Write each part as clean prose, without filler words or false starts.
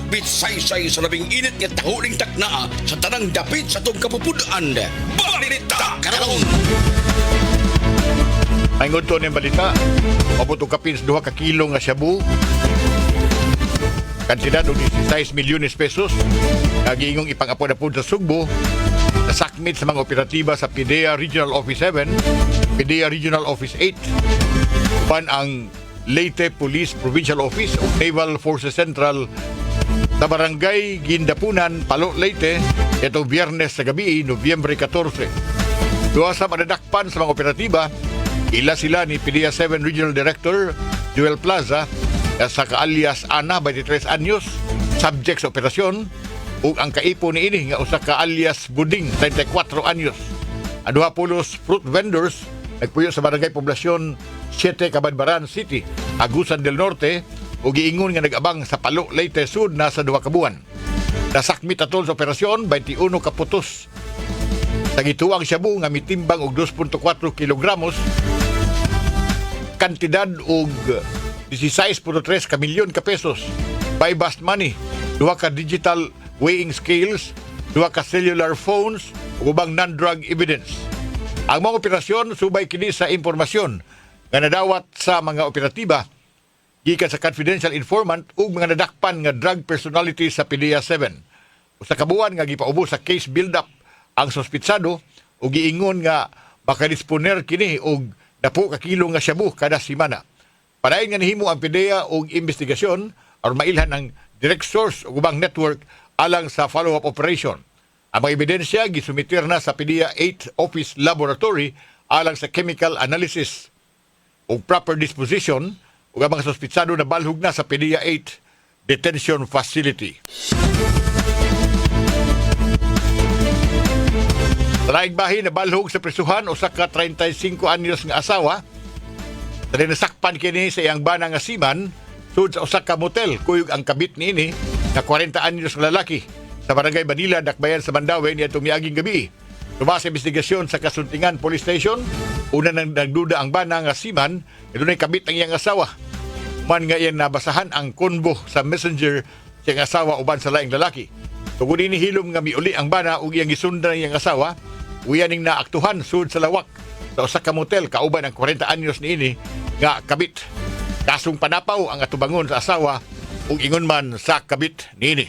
Nagbitsaysay sa labing init nga tahuling takna sa tanang dapit sa tong kapupudan. Balita karon. Ay ngunto ng balita, mabutong kapins 2 ka kilo nga shabu. Kantidad og 16 milyones pesos. Nagingong ipang-apod-apod sa Sugbo. Nasakmit sa mga operatiba sa PIDEA Regional Office 7, PIDEA Regional Office 8, uban ang Leyte Police Provincial Office o Naval Forces Central sa Barangay Gindapunan, Palo, Leyte, itong Biyernes sa gabi, Nobyembre 14. Duha sa madadakpan sa mga operatiba, ila sila ni PIDEA 7 Regional Director Joel Plaza sa ka-alias Ana, 23 anyos, subject sa operasyon, ug ang kaipo ni ini nga usa ka alias Buding, 34 anyos. Ang 20 fruit vendors nagpuyo sa barangay poblasyon 7 Cabadbaran City, Agusan del Norte, ug giingon nga nag-abang sa Palo, Leyte Sud na sa 2 ka buwan. Nasakmit atol sa operasyon 21 ka putos. Sa gituang shabu nga mitimbang og 2.4 kilogramos, kantidad og 16.3 ka milyon ka pesos, by bust money, 2 ka digital weighing scales, 2 ka cellular phones, ug ubang non-drug evidence. Ang mga operasyon subay kini sa impormasyon nga nadawat sa mga operatiba gikan sa confidential informant ug mga nadakpan nga drug personality sa PIDEA 7. Usa ka buwan nga gipaubos sa case build-up ang suspitsado ug giingon nga makadisponer kini og 10 ka kilo nga shabu kada semana. Padayon nga nihimo ang PIDEA og investigasyon aron mailhan ang direct source ug ubang network alang sa follow-up operation. Ang mga ebidensya gisumitir na sa PIDEA 8 Office Laboratory alang sa chemical analysis ug proper disposition ug ang mga suspitsado na balhog na sa PIDEA 8 Detention Facility. Sa laing bahin na balhog sa prisuhan usa ka 35 anyos nga asawa sa nasakpan kini sa iyang bana nga siman sud sa usa ka motel kuyog ang kabit niini na 40 anyos nga lalaki sa barangay Manila, Dakbayan sa Mandaue niadtong miaging gabi. Tumas sa investigasyon sa Kasuntingan Police Station, una nang nagduda ang bana nga siman dunay kabit ang iyang asawa. Man nga iyan nabasahan ang konbo sa messenger sa iyang asawa uban sa laing lalaki. Tungod ini hilom nga miuli ang bana ug iyang gisundan ang iyang asawa, uyaning naaktuhan sud sa lawak sa usa ka motel kauban ang 40 anyos niini nga kabit. Kasong panapaw ang atubangon sa asawa ug ingon man sa kabit niini.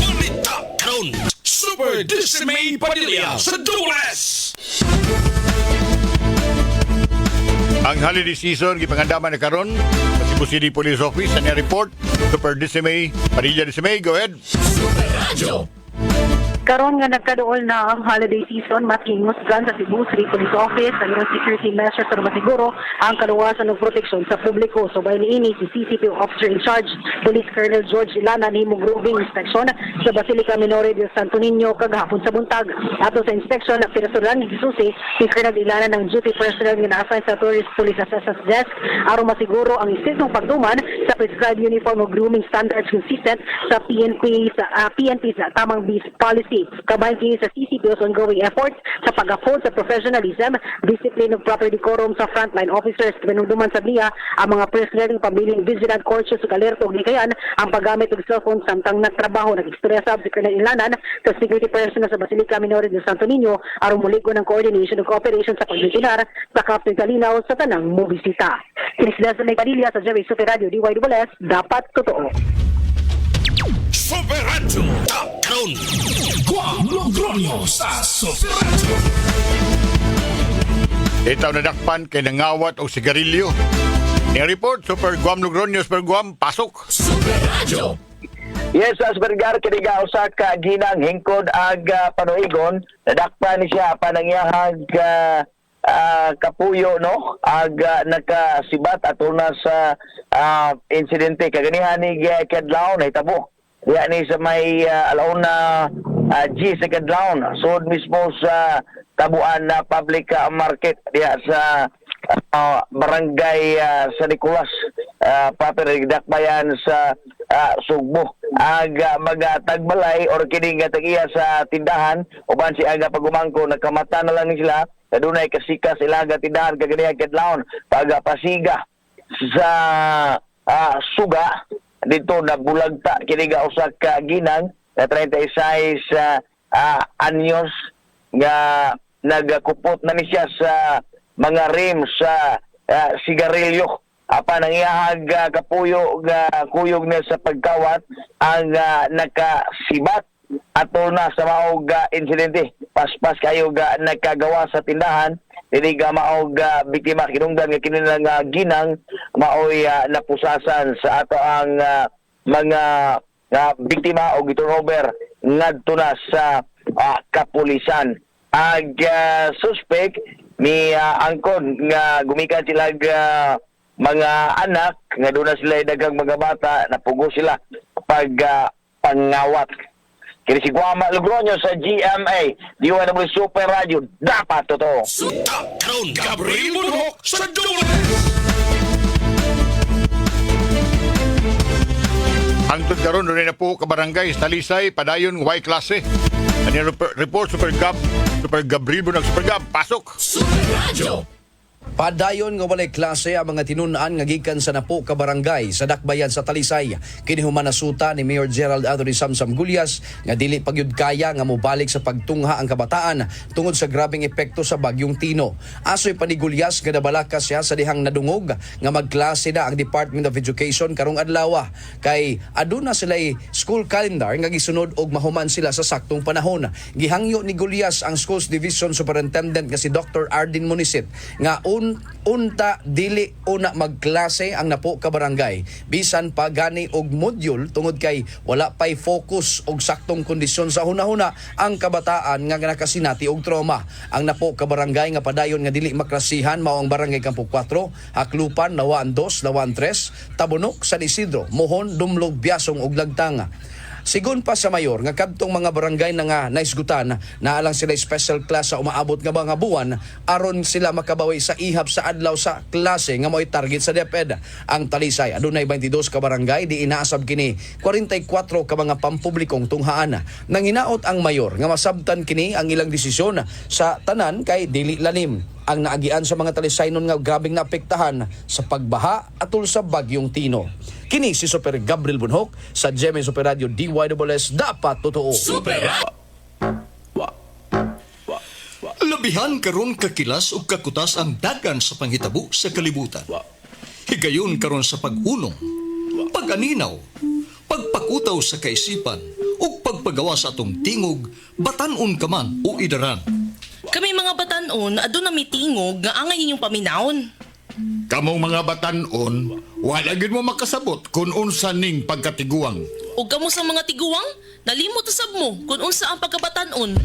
Balita karon. Super Dismay Padilla sa Dulas. Ang holiday season gipangandaman na karon sa Cebu City Police Office sa report Super Dismay Padilla. Dismay, go ahead. Super Radio. Karon nga nagkaduol na ang holiday season, mas hingusgan sa Cebu City Police Office ang ilang security measures para masiguro ang kaluwasan ng proteksyon sa publiko. So by niini si CCP Officer in Charge, Police Colonel George Ilana nahimong roving inspection sa Basilica Minore de Santo Niño kagahapon sa buntag. Ato sa inspection, pinasulan ni Gisusi si Colonel Ilana ng duty personnel nga na-assign sa Tourist Police Assessment Desk aron masiguro ang istriktong pagtuman sa prescribed uniform o grooming standards consistent sa PNP sa tamang policy. Kabayan kini sa CCPO's ongoing efforts sa pag-uphold sa professionalism, discipline ug proper decorum sa frontline officers. Pinungduman sa niya ang mga personnel ng pabiling vigilant, cautious ug alerto ug nikayan ang paggamit og cellphone samtang nagtrabaho. Nag-istorya sa si Colonel Ilanan sa security personnel sa Basilica Minore de Santo Niño aron muligo ng coordination ug cooperation sa paglitinar sa Captain Kalinaw sa tanang mobisita. Kinisda sa Padilla sa Jerry Super Radio DYWS, dapat totoo. Super Radio. Karon. Guam Logronyo sa Super Radio. Itaw na dakpan kay nangawat o sigarilyo. Ni report Super Guam Logronyo, Super Guam, pasok. Super Radio. Yes, Aspergar, kiniga usa ka ginang hingkod ag panuigon, nadakpan ni siya panangyahag kapuyo no ag nakasibat ato na sa insidente kaganihan ni Kadlaw na hitabo diya ni sa may alauna G sa Kadlaw sud mismo sa tabuan na public market diya sa barangay San Nicolas Dakbayan sa Sugbo ag magatagbalay or kini nga tagiya sa tindahan uban si aga pagumangko nakamata na lang ni sila adunay kasikas ilaga tindahan kaganihan kadlawon pagapasiga sa suga dito nabulagta kini ga usa ka ginang na 36 anyos nga nagkupot na ni siya sa mga rim sa sigarilyo. Apan ang iyahag kuyog niya sa pagkawat ang nakasibat ato na sa maog insidente. Paspas kayo nagkagawa sa tindahan, dili ga maog biktima kinungdan nga kinilang ginang maoy napusasan sa ato ang mga biktima o giturnover ngadto na sa kapulisan. Ag suspect ni angkon nga gumikan sila mga anak nga doon na sila daghang mga bata napugo sila pag pangawat. Kini si Guama Logroño sa GMA DYW Super Radio, dapat totoo. Suta karon Gabriel Bunhok sa Dole. Hangtod karon rin na po kabarangay Talisay padayon Y klase. Ano report Super Gabriel Bunhok Super Gab pasok. Super Radio. Padayon nga walay klase ang mga tinun-an nga gikan sa napo ka barangay sa Dakbayan sa Talisay. Kini human nasuta ni Mayor Gerald Anthony Samsam Gulyas nga dili pagyud kaya nga mobalik sa pagtungha ang kabataan tungod sa grabeng epekto sa bagyong Tino. Asoy pa ni Gulyas nga nabalakas siya sa dihang nadungog nga magklase na ang Department of Education karong adlaw kay aduna sila'y school calendar nga gisunod og mahuman sila sa saktong panahon. Gihangyo ni Gulyas ang Schools Division Superintendent nga si Dr. Ardin Munisit nga unta dili una magklase ang napo ka barangay bisan pa gani og module tungod kay wala pay focus og saktong kondisyon sa hunahuna ang kabataan nga nakasinati og trauma. Ang napo ka barangay nga padayon nga dili maklasihan mao ang barangay Campo 4, Haklupan, Lawaan 2, Lawaan 3, Tabunok, San Isidro, Mohon, Dumlog, Biasong ug Lagtanga. Sigon pa sa mayor nga kadtong mga barangay na nga naisgutan na alang sila special class sa umaabot nga mga buwan aron sila makabawi sa ihap sa adlaw sa klase nga mo'y target sa DepEd. Ang Talisay adunay 22 ka barangay di inaasab kini 44 ka mga pampublikong tunghaan. Nanginaot ang mayor nga masabtan kini ang ilang desisyon sa tanan kay dili lalim ang naagian sa mga Talisaynon nga grabing naapektahan sa pagbaha atol sa bagyong Tino. Kini si Super Gabriel Bunhok sa GMA Super Radio DYWS, dapat totoo. Super Radio. Labihan karon kakilas ug kakutas ang dagan sa panghitabo sa kalibutan. Higayon karon sa pag-unong, pag-aninaw, pagpakutaw sa kaisipan ug pagpagawa sa atong tingog, batan-on ka man o idaran. Kami mga batanon, aduna mi tingog nga angay inyong paminawon. Kamong mga batanon, wala gid mo makasabot kung unsa ning pagkatiguang. Ug kamo sa mga tiguang, nalimot usab mo kung unsa ang pagkabatanon.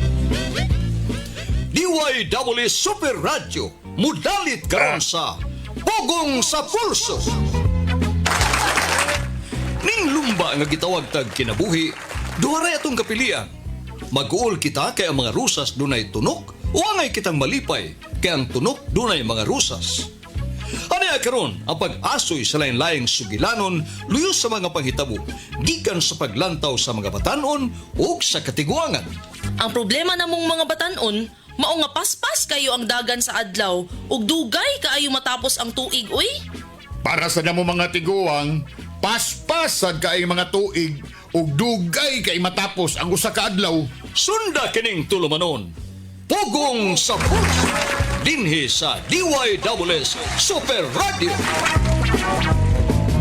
DYWS Super Radio, mudalit karon sa Pugong sa Pulso. Ning lumba nga gitawag tag kinabuhi, duha atong kapilian. Mag-uol kita kay ang mga rusas dunay tunok o angay kitang malipay kay ang tunok dunay mga rusas. Ano karon ang pag-asoy sa lain-laing sugilanon luyo sa mga panghitabo gikan sa paglantaw sa mga batanon o sa katiguangan. Ang problema namong mga batanon, mao nga paspas kayo ang dagan sa adlaw ug dugay kaayo matapos ang tuig uy. Para sa namo mga tiguang, paspasan kay mga tuig ug dugay kay matapos ang usa ka adlaw. Sunda kining tulumanon. Pugong sa Pulso. Dinhi sa DYWS Super Radio.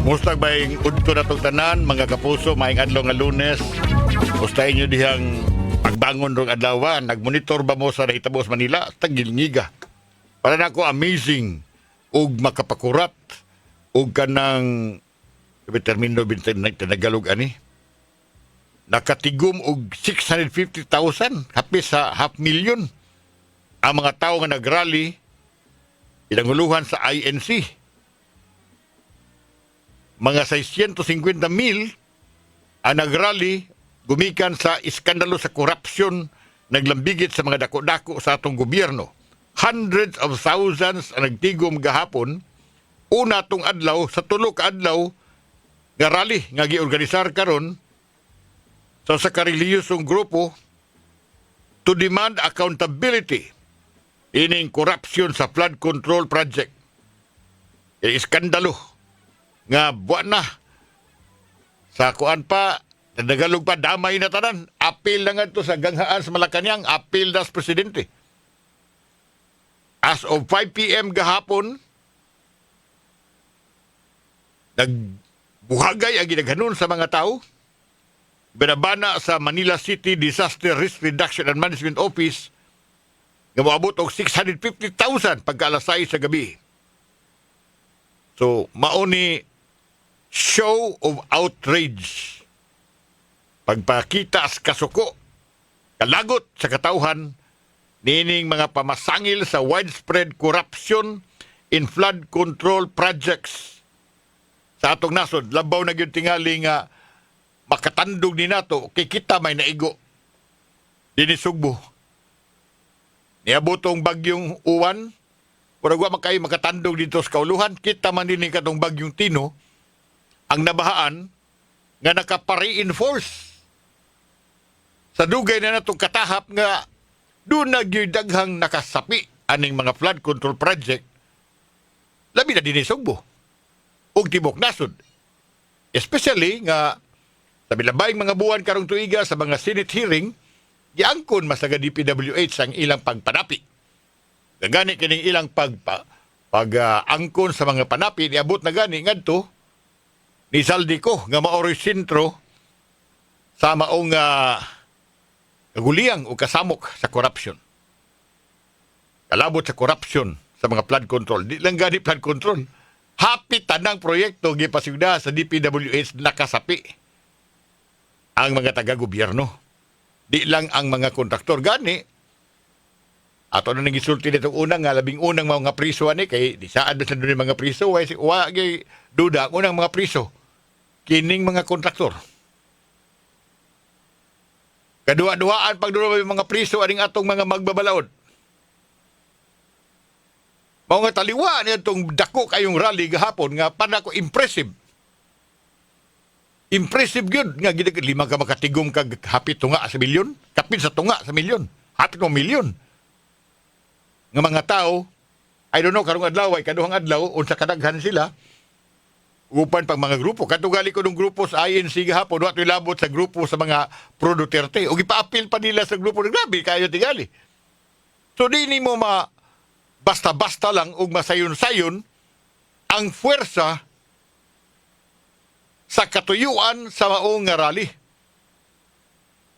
Musta baying udto na tong tanan mga kapuso maayong adlaw nga Lunes. Musta inyo dihang pagbangon rong adlaw, nagmonitor ba mo sa nahitabo sa Manila? Tagilngiga. Para nako amazing ug makapakurat ug kanang termino tinagalog ani. Nakatigom og 650,000 hapis sa 500,000 ang mga tao nga nagrally pinanguluhan sa INC. Mga 650,000 ang nagrally gumikan sa iskandalo sa korupsyon naglambigit sa mga dako-dako sa atong gobyerno. Hundreds of thousands ang nagtigom gahapon una tong adlaw sa tulo ka adlaw nga rally nga giorganisar karon sa kareliyosong grupo to demand accountability ining corruption sa flood control project. Iskandalo nga buwan na Sa kuan pa, nadagalog pa, damay na tanan. Apil na nga to sa ganghaan sa Malacanang, apil na sa presidente. As of 5 p.m. gahapon, nagbuhagay ang ginaghanon sa mga tao. Binabana sa Manila City Disaster Risk Reduction and Management Office nga moabot og 650,000 pagka alas 6 sa gabi. So, mauni show of outrage. Pagpakita sa kasuko, kalagot sa katauhan, nining mga pamasangil sa widespread corruption in flood control projects sa atong nasod. Labaw na gyud tingali nga makatandog ni nato kay kita may naigo dinhi Sugbo. Niabotong bagyong Uwan, pero wa makay makatandog dito sa kauluhan, kita man din katong bagyong Tino ang nabahaan nga nakapa-reinforce sa dugay na natong katahap nga doon na daghang nakasapi aning mga flood control project labi na dinhi Sugbo ug tibok nasod. Especially nga sa bilabayng mga buwan karong tuiga sa mga Senate hearing, giangkon masaga DPWH ang ilang pagpanapi. Gagani kining ilang angkon sa mga panapi, niabot na gani ngadto ni Saldico nga mao'y sentro sa maong kaguliyang o kasamok sa corruption. Kalabot sa corruption sa mga flood control. Di lang gani flood control. Hapit tanang proyekto gipasigda sa DPWH nakasapi ang mga taga-gobyerno. Di lang ang mga kontraktor. Gani, ato na nagisulti nitong unang nga, labing unang mga priso ani, kay di saan ba sa doon yung mga priso, wagi duda, unang mga priso, kining mga kontraktor. Kadua-duaan pag doon yung mga priso, aning atong mga magbabalaod. Mga taliwa niya itong dako kayong rally gahapon, nga para ko impressive. Impressive yun. Nga gina lima ka makatigong kag hapit tunga sa milyon. Kapit sa tunga sa milyon. Hapit mo milyon. Nga mga tao, I don't know, karong adlaw ay kaduhang adlaw, unsa kadaghan sila, upan pang mga grupo. Katugali ko ng grupo sa INC gahapon, wato labot sa grupo sa mga pro Duterte. O ipa-appeal pa nila sa grupo ng grabe, kayo tigali. So di ni mo basta-basta lang o masayon-sayon ang puwersa sa katuyuan sa maong nga rally.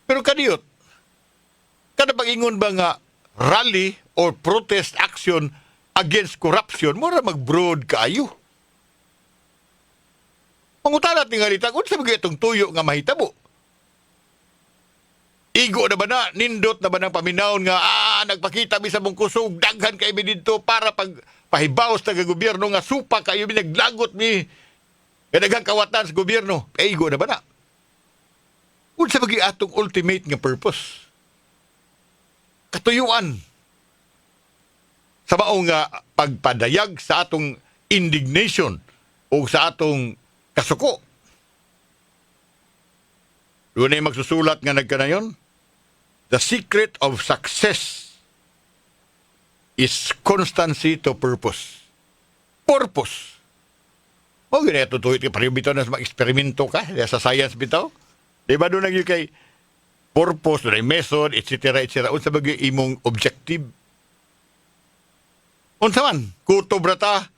Pero kaniyot, kada pag-ingon ba nga rally or protest action against corruption, mura mag-broad kaayo. Mangutala tingalita, kung sa mga itong tuyo nga mahitabo. Igo na ba na, nindot na ba ng paminahon nga, nagpakita mi sa mong kusog, daghan kayo mi dito para pahibaos na gobyerno nga supa kayo mi naglagot mi kadaghang kawatan sa gobyerno. Igo na ba na? Kung sa mga atong ultimate nga purpose, katuyuan sa maong nga pagpadayag sa atong indignation o sa atong kasuko. Doon ay magsusulat nga nagkanayon, the secret of success is constancy to purpose. Purpose. O ganito tutuhit ka pareho bitaw na sa mga eksperimento ka sa science bitaw. Diba doon nag kay purpose, doon ay method, etc. etc. Unsa bagay imong objective. Unsa man, kutob rata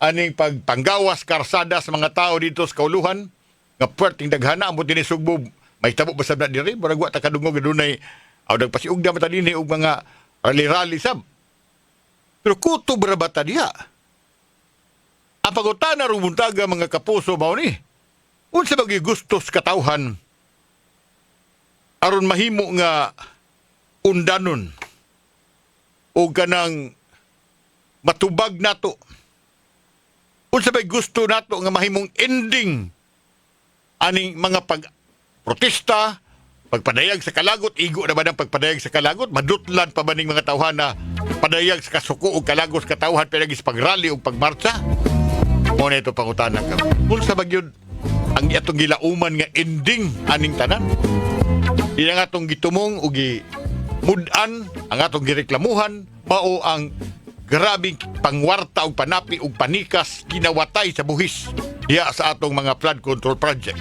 aning pagpanggawas karsada sa mga tao dito sa kauluhan nga puwerteng daghana ang buti ni Sugbo. May tabo ba sabda diri? Murag wa ta kadungog dunay nagpasiugda mata dinhi og mga rally-rally sab. Pero kutob ra ba ta diha? Ang pagutana rumuntaga mga kapuso mao ni. Unsa bagi gustos katawhan aron mahimo nga undanon o kanang matubag nato. Unsa bay gusto nato nga mahimong ending aning mga protesta, pagpadayag sa kalagot, igo na ba ng pagpadayag sa kalagot? Madutlan pa ba ning mga tawhan na padayag sa kasuko o kalagos katawhan pinagis pagrally o pagmarcha? Muna ito pangutanan ka. Unsa ba yun ang atong gilauman nga ending aning tanan? Di na nga atong gitumong o gimudan, ang atong gireklamuhan, mao ang grabing pangwarta o panapi o panikas kinawatay sa buhis diya sa atong mga flood control project.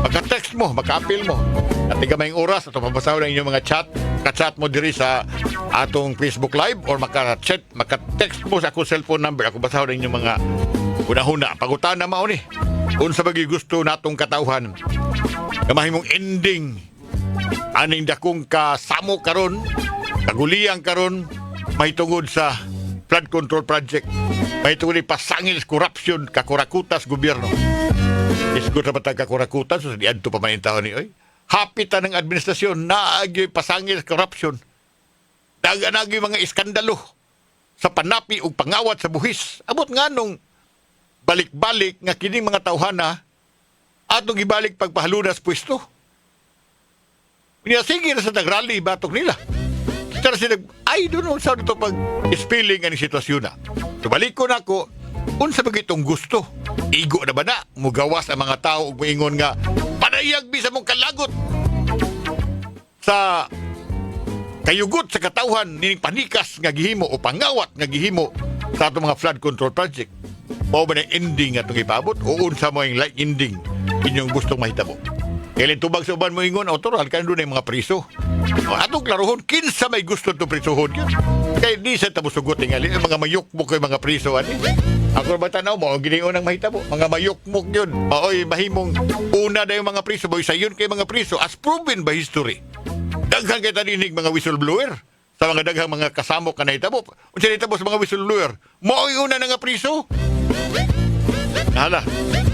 Maka-text mo, maka-appeal mo. At may oras, ato pabasahon ang inyong mga chat. Ka-chat mo diri sa atong Facebook Live or maka-chat, maka-text mo sa akong cellphone number. Ako basahon ang inyong mga huna-huna. Pagutan na mao ni. Kung sa bagay gusto natong katauhan, kamahimong ending, aning dakong kasamo karon, kaguliyang karon, may tungod sa flood control project. May tungod ni pasangil corruption, kakurakutas gobyerno. Isgo sa batang kakurakutas, so di adto pa man yung taon ni, oy. Hapitan ng administrasyon, naagyo'y pasangil corruption. Daganagyo'y mga iskandalo sa panapi o pangawat sa buhis. Abot nga nung balik-balik nga kining mga tawhana atong ibalik pagpahalunas pwesto. Sige na sa nagrally batok nila. Tara sila, I don't know saan ito pag-spilling ang sitwasyon na. Tubalik ko na ako, unsa ba itong gusto? Igo na ba na? Mugawas ang mga tao ug moingon nga, panayag bisa mong kalagot sa kayugot sa katawhan ning panikas nga gihimo o pangawat nga gihimo sa atong mga flood control project. Mao ba na ending nga itong ipabot o unsa mo yung ending inyong gustong mahitabo? Kailan tubag sa uban mo ingon, autoral, kan doon yung mga priso. O, atong klarohon, kinsa may gusto itong prisohon yun. Kaya di sa tabusugot tingali, mga mayukmok yung mga priso. Ako ba tanaw mo, ang giniunang mahitabo, mga mayukmok yun. Oy, mahimong una na yung mga priso, boy, sayon kay mga priso, as proven by history. Daghang kita dinig mga whistleblower sa mga daghang mga kasamok ka nahitabo. Kung siya nahitabo sa mga whistleblower, mo una na nga priso. Hala,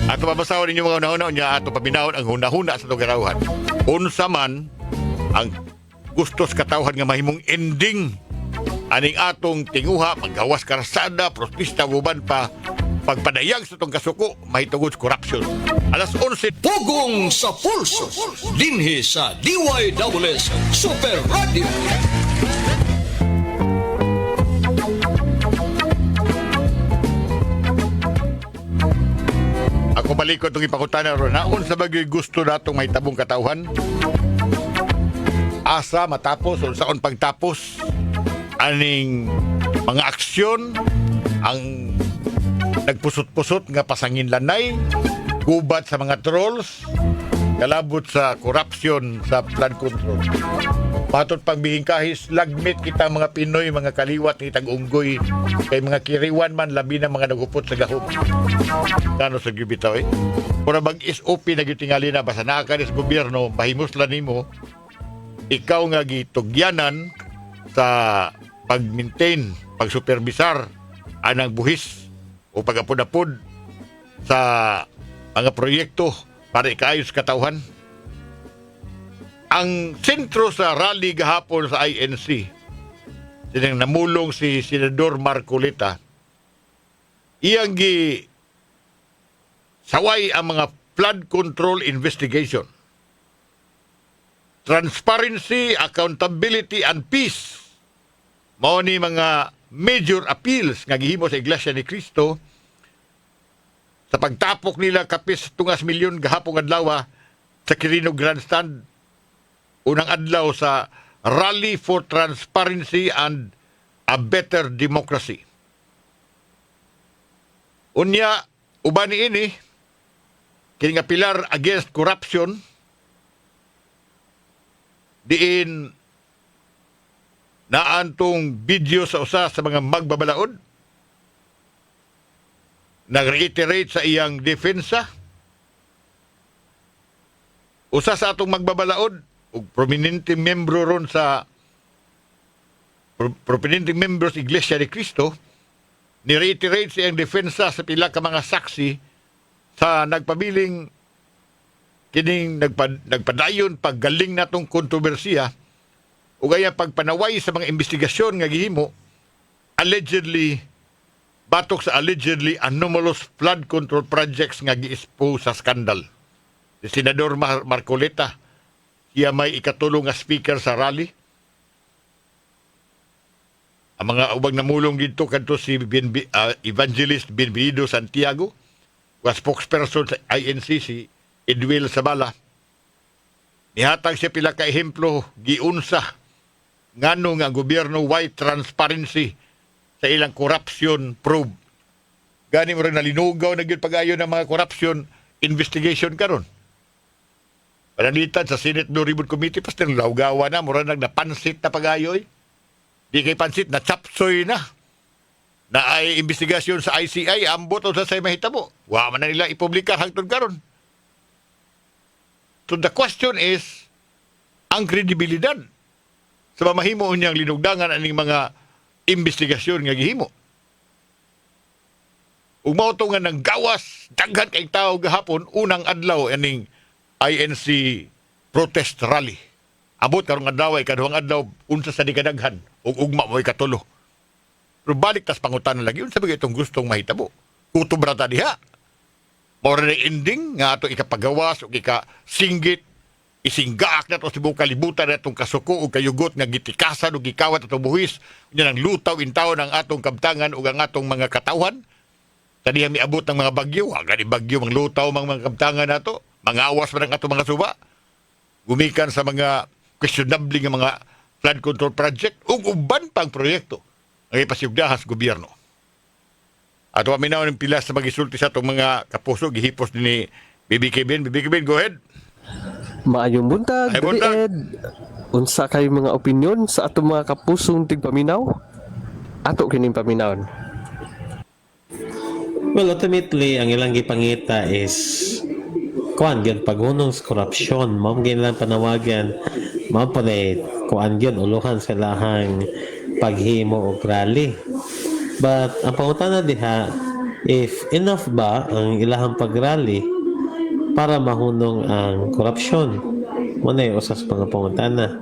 ato pabasawan ninyo mga una-una niya, ato pabinahon ang hunahuna sa itong karawhan. Unsa man ang gustos katawhan nga mahimong ending aning atong tinguha, maggawas karsada, protesta, uban pa, pagpadayag sa itong kasuko, mahitungod corruption. Alas 11. Pugong sa pulso. Dinhi sa DYWS Super Radio. Ako balik ko itong ipakutana ron. Naon sa bagay gusto natong may tabong katauhan? Asa matapos o saon pagtapos aning mga aksyon ang nagpusot-pusot nga pasangin lanay, gubat sa mga trolls, kalabot sa corruption sa flood control. Patot pagbihing kahis, lagmit kita mga Pinoy, mga kaliwat ni tag-unggoy, kay mga kiriwan man, labi na mga nagupot sa gahom. Kano sa gibitaw eh? Pura bang SOP na gitingali na, basta nakakanis gobyerno, pahimuslan nimo, ikaw nga gitugyanan sa pag-maintain, pag-supervisar, anang buhis o pag-apod-apod sa mga proyekto para ikaayos katauhan. Ang sentro sa rally gahapon sa INC, sinang namulong si Senador Marcoleta, iyang saway ang mga flood control investigation. Transparency, accountability, and peace. Mao ni mga major appeals nga gihimo sa Iglesia ni Cristo sa pagtapok nila kapis tungas milyon gahapon adlaw sa Quirino Grandstand, unang adlaw sa Rally for Transparency and a Better Democracy. Unya, uban ini, kini nga pilar against corruption, diin naantong video sa usa sa mga magbabalaod, nag-reiterate sa iyang defensa. Usa sa atong magbabalaod, ug prominente membro ron sa prominente membro sa Iglesia ni Cristo, ni-reiterate sa iyang defensa sa pila ka mga saksi sa nagpabiling kining nagpadayon paggaling natong kontrobersiya o gaya pagpanaway sa mga investigasyon nga gihimo allegedly batok sa allegedly anomalous flood control projects nga gi-expose sa skandal. Si Senador Marcoleta, siya may ikatulong nga speaker sa rally. Ang mga ubang namulong dito kadto si Evangelist Benvenido Santiago, was spokesperson sa INC si Edwil Sabala. Nihatag siya pila ka ehemplo giunsa ngano nga gobyerno white transparency sa ilang corruption probe. Gani mo rin nalinugaw na gyud pag-ayo ng mga corruption investigation karon. Panalitan sa Senate Blue Ribbon Committee, pas nilawgawa na, mura napansit na pag-ayoy. Di kay pansit, na chapsoy na. Na ay investigasyon sa ICI, ambot o sa say mahitabo. Wa man na nila ipublika hangtod karon. So the question is, ang kredibilidad sa mamahimo niyang linugdangan aning mga investigasyon nga gihimo. Ug mao to nga nang gawas, daghan kay tawo gahapon, unang adlaw aning INC protest rally. Abot karong adlaw ay kaduhang adlaw unsa sa dikadaghan ug ugma mo'y katulo. Pero balik tas pangutan lagi unsa ba itong gustong mahitabo? Kutob ra ta diha. Mao ra ending nga ato ikapagawas ug ikasinggit isinggaak na to sa buong kalibutan na itong kasuko o kayugot nga gitikasan o gikawat at buhis niya ng lutaw intaw ng atong kabtangan o ang atong mga katawhan. Tadi mi abot ng mga bagyo, agad bagyo mga lutaw mga kabtangan nato, mga awas pa ng atong mga suba. Gumikan sa mga questionable nga mga flood control project o uban pang proyekto ang ipasiugdahas gobyerno. At waminaw ng pilas sa magisulti sa itong mga kapuso, gihipos ni BBK Ben. BBK Ben, go ahead. Maayong buntag, Ay, buntag. Ed. Unsa kay mga opinion sa atong mga kapusong tigpaminaw? Ato kining paminawon. Well, ultimately, ang ilang gipangita is kuan gyud paghunong sa korupsyon. Mao gyud lang panawagan. Mao pa kuan gyud uluhan sa lahang paghimo og rally. But ang pangutana diha, if enough ba ang ilahang pagrally para mahunong ang korupsyon? Muna usas mga pangutana.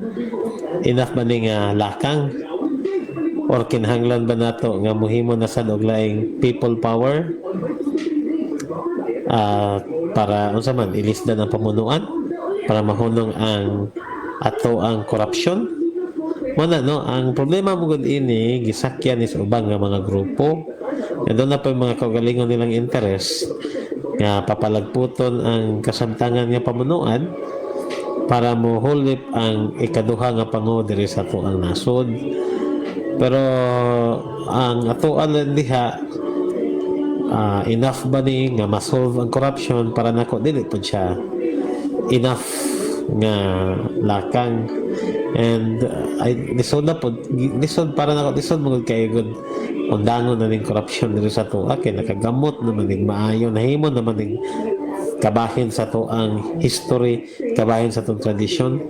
Enough ba ni nga lakang? Or kinahanglan ba nato nga muhimo na sa laing people power? Para unsa man ilisdan ang pamunuan para mahunong ang ato ang korupsyon? Muna no, ang problema mo gud ini gisakyan is ubang nga mga grupo. Nga doon na pa yung mga kaugalingon nilang interest nga papalagputon ang kasamtangan nga pamunuan para mo hulip ang ikaduha nga pangu diri sa ato ang nasod. Pero ang ato ang diha enough ba ni nga masolve ang corruption para nako dili pud siya enough nga lakang. And lisod na po, lisod para nako lisod mo kay good undangon na ning corruption diri sa to kay nakagamot naman ning maayo nahimo naman ning kabahin sa to ang history, kabahin sa tong tradisyon.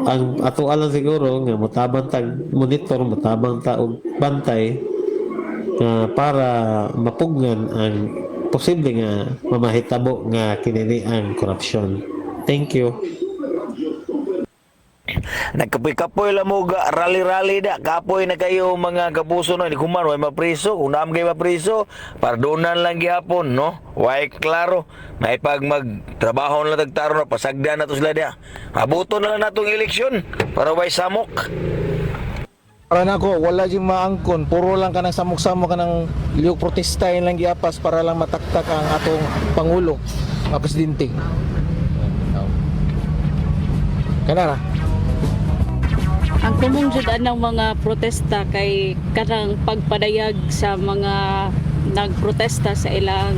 Ang ato alang siguro nga motabang tag monitor, motabang ta og bantay para mapugnan ang posible nga mamahitabo nga kinini ang korupsyon. Thank you. Nagkapoy-kapoy lang mo rally-rally da. Kapoy na kayo mga kapuso no. Hindi kuman, way mapriso. Kung naam kayo mapriso, pardonan lang gihapon, no? Way klaro. May pag magtrabaho na tagtaro na, pasagdan na to sila dia. Abuto na lang natong eleksyon para way samok. Para nako, wala yung maangkon. Puro lang ka ng samok-samok ka ng liyog protestahin lang giapas para lang mataktak ang atong Pangulo, ang Presidente. Kanara. Ang kumungjudan ng mga protesta kay kanang pagpadayag sa mga nagprotesta sa ilang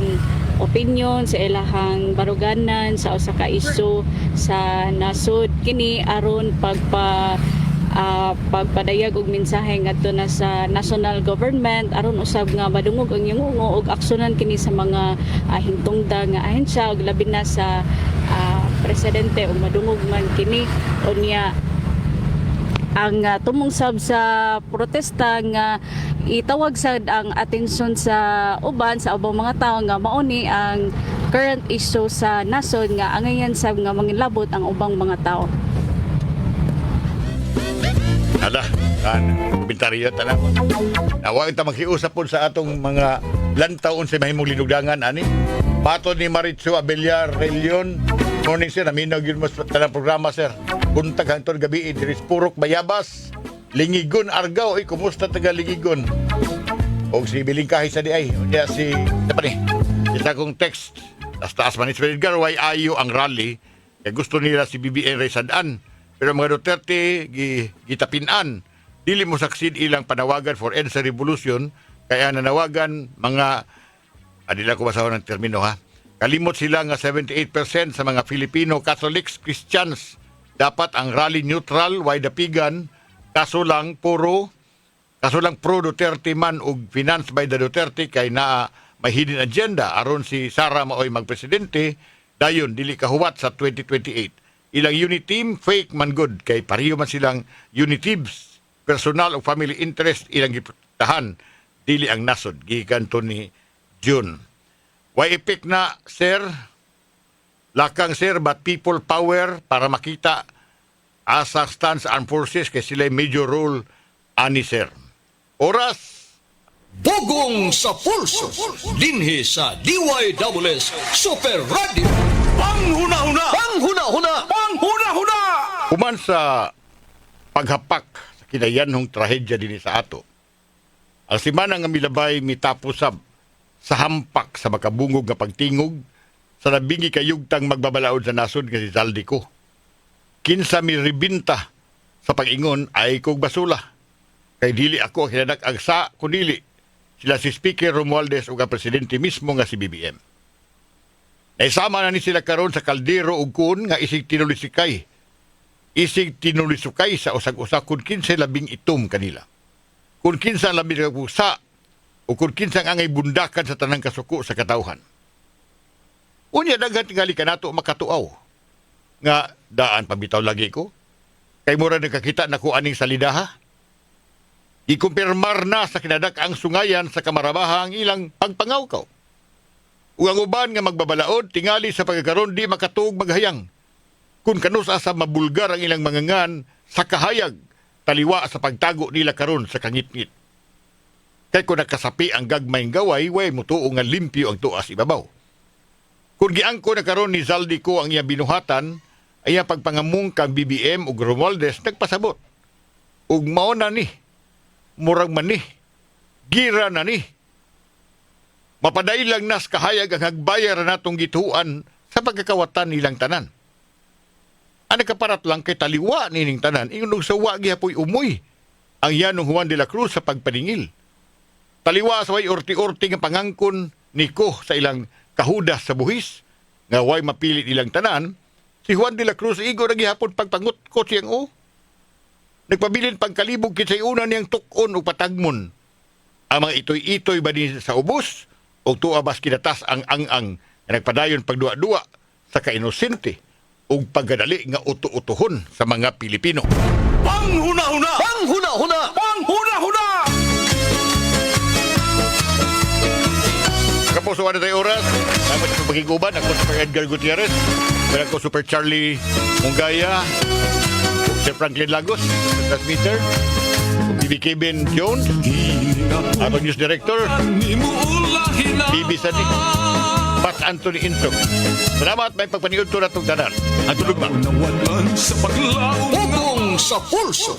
opinion, sa ilahang baruganan, sa usa ka isyu sa nasod. Kini aron pagpadayag og mensahe ngadto na sa national government aron usab nga madungog ang yungungo og aksyonan kini sa mga hintungda nga ahensya og labi na sa presidente og madungog man kini unya ang tumungsab sa protesta nga itawag sad ang atensyon sa ubang mga tao nga mauni ang current issue sa nasod nga angayan sab nga mangilabot ang ubang mga tao. Ada, komentaryo ta na. Nawag ta maghiusap po sa atong mga lantaon sa mahimong linugdangan ani. Patod ni Maritzo Abellar Relion. Morning sir, naminaw yun mas tanang programa sir. Buntag hangtod gabi diri Purok Bayabas. Lingigon Argao, kumusta taga Lingigon? Og si Biling Kahi sa di ay, unya si apa ni? Isa kong text. Taas man ni Edgar why ayo ang rally. Kaya gusto nila si BBN Resadaan. Pero mga Duterte gitapinan. Dili mo saksid ilang panawagan for EDSA Revolution kaya nanawagan mga adila ko basaw ng termino ha. Kalimot sila nga 78% sa mga Filipino Catholics, Christians dapat ang rally neutral, wide dapigan, kaso lang pro Duterte man ug financed by the Duterte kay naa may hidden agenda aron si Sara maoy magpresidente dayon dili kahuwat sa 2028. Ilang unit team fake man good kay pareho man silang unitives, personal o family interest ilang giputahan dili ang nasod gikan to ni June. Why epic na, sir? Lakang, sir, but people power para makita asa stands armed forces kay sila major role ani, sir. Oras. Bugong sa pulso. Dinhi sa DYWS Super Radio. Panghuna-huna! Panghuna-huna! Panghuna-huna! Human sa paghapak sa kinayanhong trahedya din sa ato. Ang simana nga milabay mitapusab sa hampak sa makabungog nga pagtingog sa nabingi kayugtang magbabalaod sa nasod nga si Zaldico. Kinsa mi ribinta sa pag-ingon ay kog basula. Kay dili ako hinadak agsa kunili sila si Speaker Romualdez ug ang presidente mismo nga si BBM. Naisama na ni sila karon sa kaldero ug kun nga isig tinulisukay. Isig tinulisukay sa usag-usa kun kinsa labing itom kanila. Kun kinsa labing usa o kung kinsang angay bundakan sa tanang kasuko sa katawhan. Unya daghan tingali kanato makatuaw nga daan pabitaw lagi ko. Kay mura nagkakita na ko aning salidaha. Ikumpirmar na sa kinadak ang sungayan sa kamarabaha ang ilang pagpangawkaw. Ug ang uban nga magbabalaod tingali sa pagkakaroon di makatuog maghayang. Kung kanusa sa mabulgar ang ilang mangangan sa kahayag taliwa sa pagtago nila karon sa kangit-ngit. Kay kung nakasapi ang gagmayng gaway, way mutuo nga limpyo ang tuas ibabaw. Kung giangko na karon ni Zaldico ang iya binuhatan, ay ang pagpangamung kang BBM ug Romualdez nagpasabot. Ug mao na ni, murag man ni, gira na ni. Mapadailang nas kahayag ang hagbayar natong gituan sa pagkakawatan nilang tanan. Ang nakaparat lang kay taliwa nining tanan, ingon sa wagi hapoy umoy ang yanong Juan de la Cruz sa pagpaningil. Taliwa sa way orti-orti nga pangangkon ni Ko sa ilang kahudas sa buhis, nga way mapilit ilang tanan, si Juan de la Cruz igo na gihapon pagpangutkot siyang o. Nagpabilin pagkalibog kinsay una niyang tukon o patagmon. Ang mga itoy-itoy ba din sa ubos, o tuabas kinatas ang ang-ang na nagpadayon pagdua-dua sa kainosente o paggadali nga uto-utohon sa mga Pilipino. Panghuna-huna! Panghuna-huna! Panghuna-huna! Kapuso na tayo oras. Salamat sa pagkiguban. Ako Super Edgar Gutierrez. Pero ako Super Charlie Mungaya. Si Franklin Lagos, sa transmitter. BB Kevin Jones. Ako News Director. BB Sadi. Pat Anthony Intro. Salamat may pagpaniod to na itong tanan. Ang tulog ba? Bugong sa pulso.